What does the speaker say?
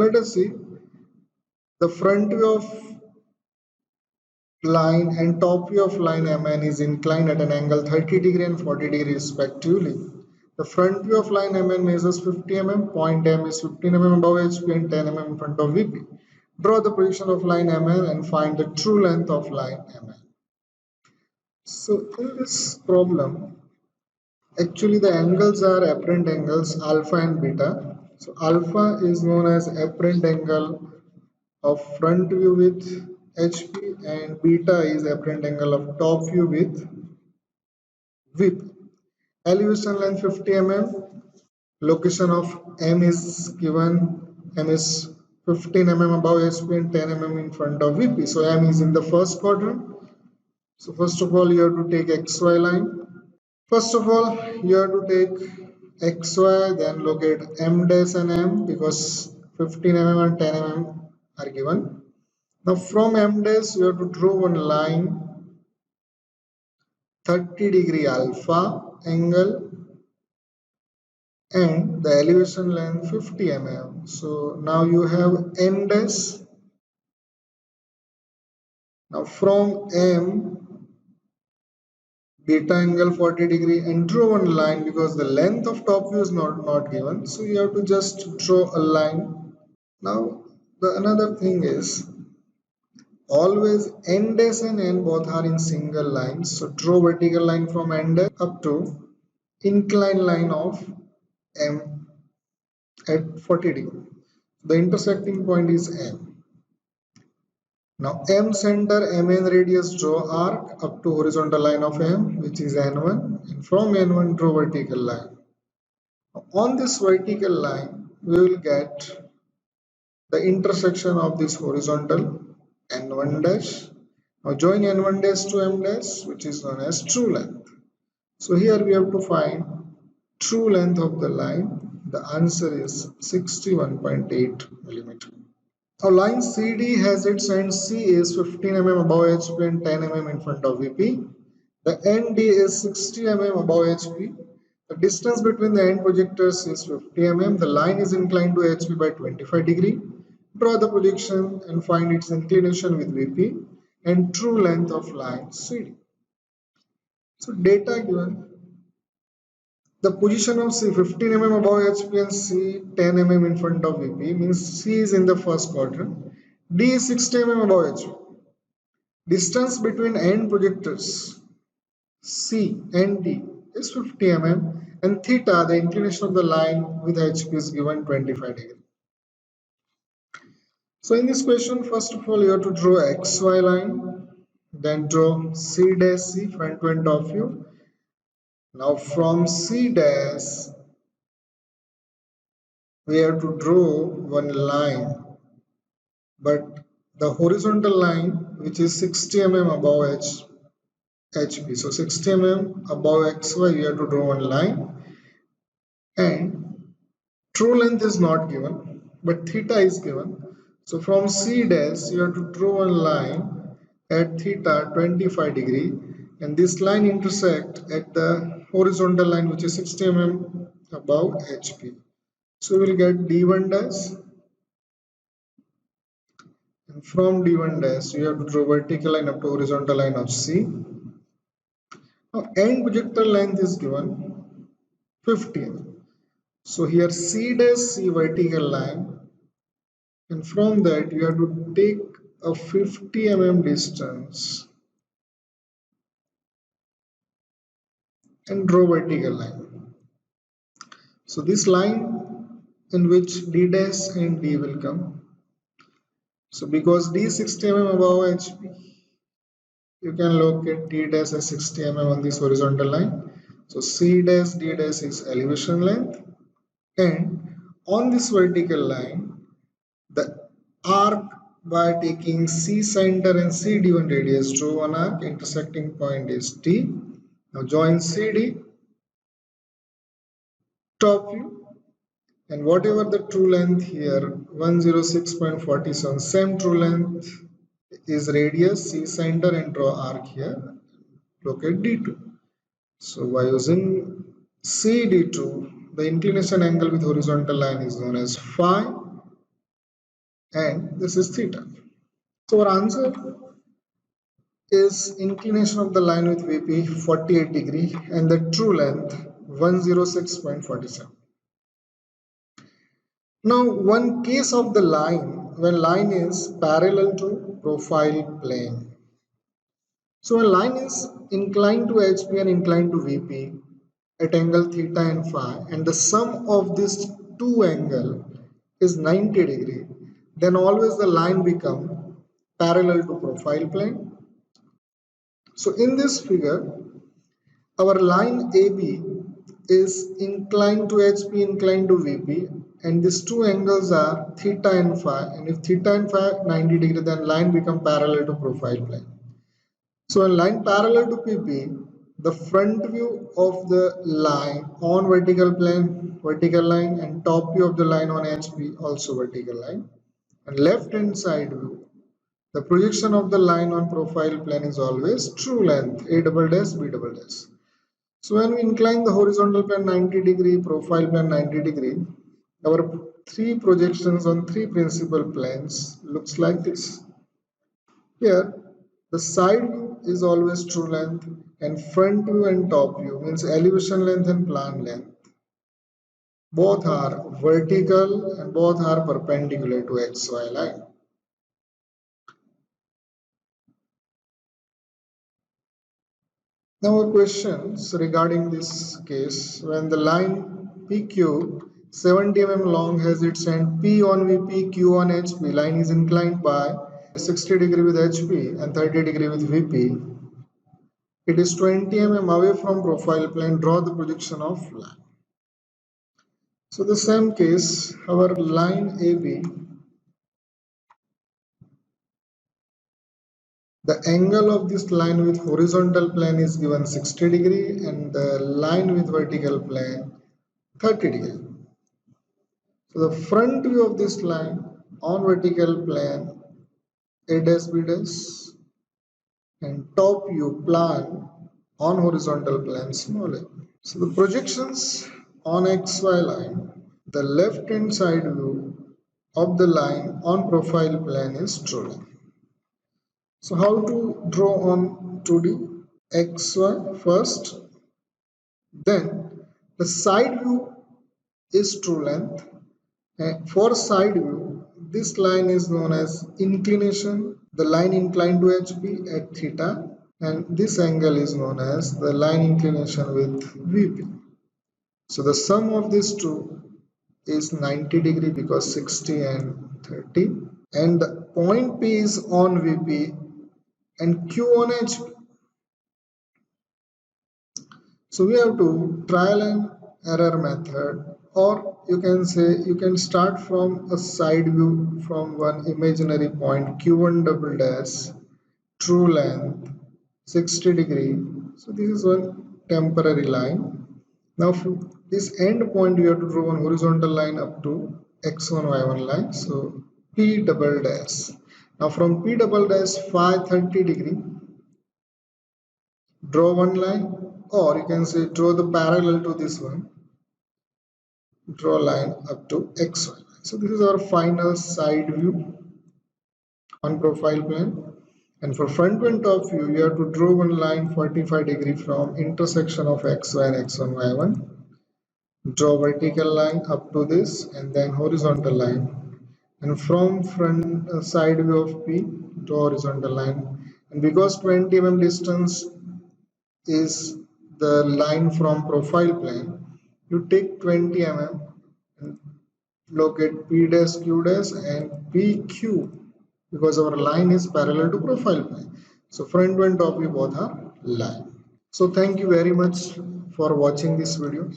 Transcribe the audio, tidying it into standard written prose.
Let us see the front view of line and top view of line MN is inclined at an angle 30 degree and 40 degree respectively. The front view of line MN measures 50 mm, point M is 15 mm above HP and 10 mm in front of VP. Draw the position of line MN and find the true length of line MN. So in this problem, actually the angles are apparent angles alpha and beta. So alpha is known as apparent angle of front view with HP and beta is apparent angle of top view with VIP. Elevation length 50 mm. Location of M is given. M is 15 mm above HP and 10 mm in front of VP. So M is in the first quadrant. So first of all, you have to take XY line. First of all, you have to take XY, then locate M dash and M because 15 mm and 10 mm are given. Now from M dash, you have to draw one line 30 degree alpha angle and the elevation length 50 mm. So now you have M dash. Now from M, beta angle 40 degree and draw one line because the length of top view is not given. So you have to just draw a line. Now the another thing is always N dash and N both are in single lines. So draw vertical line from N dash up to inclined line of M at 40 degree. The intersecting point is M. Now M center, MN radius, draw arc up to horizontal line of M, which is N1, and from N1 draw vertical line. On this vertical line, we will get the intersection of this horizontal N1 dash. Now join N1 dash to M dash, which is known as true length. So here we have to find true length of the line. The answer is 61.8 millimeter. Now line CD has its end C is 15 mm above HP and 10 mm in front of VP. The ND is 60 mm above HP. The distance between the end projectors is 50 mm. The line is inclined to HP by 25 degree. Draw the projection and find its inclination with VP and true length of line CD. So data given. The position of C 15 mm above HP and C 10 mm in front of VP means C is in the first quadrant. D is 60 mm above HP. Distance between end projectors C and D is 50 mm and theta, the inclination of the line with HP, is given 25 degree. So in this question, first of all, you have to draw XY line, then draw C dash C front to end top view. Now from C dash, we have to draw one line, but the horizontal line which is 60 mm above HP. So 60 mm above XY, we have to draw one line, and true length is not given, but theta is given. So from C dash, you have to draw one line at theta 25 degree, and this line intersect at the horizontal line which is 60 mm above HP. So we'll get D1 dash, and from D1 dash you have to draw vertical line up to horizontal line of C. Now end projector length is given 50 mm. So here C dash C vertical line, and from that you have to take a 50 mm distance and draw vertical line. So this line in which D dash and D will come. So because D 60 mm above HP, you can locate D dash as 60 mm on this horizontal line. So C dash D dash is elevation length, and on this vertical line, the arc by taking C center and CD1 radius, draw one arc, intersecting point is T. Now join CD, top view, and whatever the true length here, 106.47, same true length is radius C center and draw arc here, locate D2. So by using CD2, the inclination angle with horizontal line is known as phi, and this is theta. So our answer is inclination of the line with VP 48 degree and the true length 106.47. Now one case of the line when line is parallel to profile plane. So a line is inclined to HP and inclined to VP at angle theta and phi, and the sum of these two angle is 90 degree. Then always the line become parallel to profile plane. So in this figure, our line AB is inclined to HP, inclined to VP, and these two angles are theta and phi. And if theta and phi 90 degree, then line become parallel to profile plane. So a line parallel to PP, the front view of the line on vertical plane, vertical line, and top view of the line on HP, also vertical line. And left hand side view, the projection of the line on profile plane is always true length, A double dash, B double dash. So when we incline the horizontal plane 90 degree, profile plane 90 degree, our three projections on three principal planes looks like this. Here, the side view is always true length and front view and top view means elevation length and plan length. Both are vertical and both are perpendicular to XY line. Now questions regarding this case when the line PQ 70 mm long has its end P on VP, Q on HP, line is inclined by 60 degree with HP and 30 degree with VP. It is 20 mm away from profile plane. Draw the projection of line. So the same case, our line AB, the angle of this line with horizontal plane is given 60 degree and the line with vertical plane 30 degree. So the front view of this line on vertical plane A dash B dash and top view plan on horizontal plane small a. So the projections on XY line, the left hand side view of the line on profile plane is true line. So how to draw on 2D? XY first, then the side view is true length. And for side view, this line is known as inclination, the line inclined to HP at theta, and this angle is known as the line inclination with VP. So the sum of these two is 90 degree because 60 and 30, and the point P is on VP and Q on HP. So we have to trial and error method, or you can say you can start from a side view from one imaginary point Q1 double dash, true length 60 degree. So this is one temporary line. Now from this end point you have to draw one horizontal line up to x1 y1 line. So P double dash. Now from P double dash phi 30 degree, draw one line, or you can say draw the parallel to this one, draw line up to xy. So this is our final side view on profile plane. And for front and top view, you have to draw one line 45 degree from intersection of xy and x1 y1. Draw vertical line up to this and then horizontal line. And from front side view of P, draw horizontal line. And because 20 mm distance is the line from profile plane, you take 20 mm and locate P dash Q dash and PQ because our line is parallel to profile plane. So front and top view both are line. So thank you very much for watching this video.